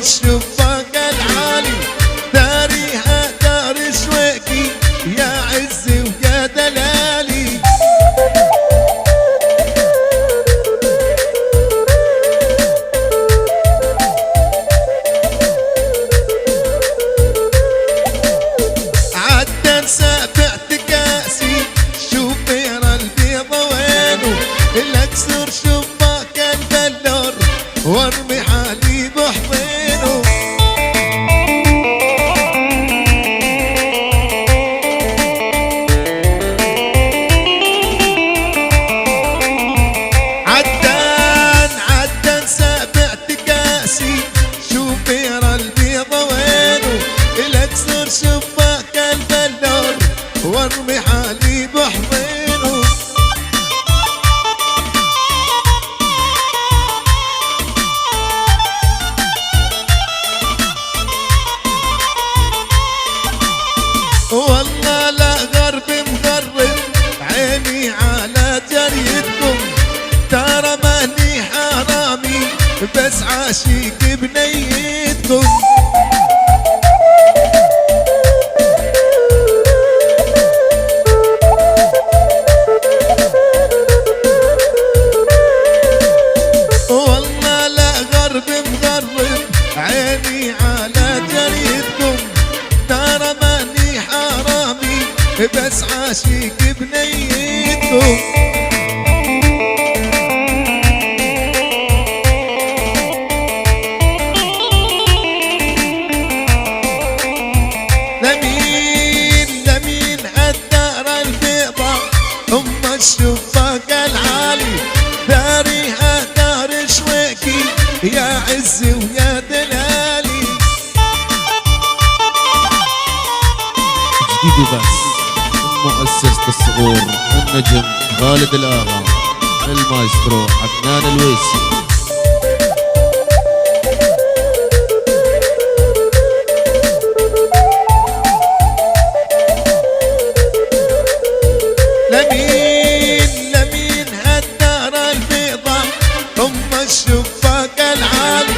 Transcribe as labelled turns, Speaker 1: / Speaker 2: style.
Speaker 1: الشباك العالي، داريها دار شويكي يا عزي ويا دلالي. عدن سافعت كاسي شوفير البيضة وينه، الاكسر شباك البلور وارمي حالي بحضينه. عدن سافعت كاسي شوفير البيضة وينه، الاكسر شباك البلور وارمي حالي بحضينه. والله لا غرب مغرب عيني على جريدكم، ترى ماني حرامي بس عاشق بنيتكم. والله لا غرب مغرب عيني على جريدكم، ترى ماني حرامي بس عاشق بنيتكم. لمين الدار البيضة ام الشباك العالي، داريها دار شويكي يا عزي ويا دلالي.
Speaker 2: جديد بس مؤسسة الصغور النجم خالد الآغا، المايسترو عدنان الويسي.
Speaker 1: لمين هالدار البيضة ام الشباك العالي،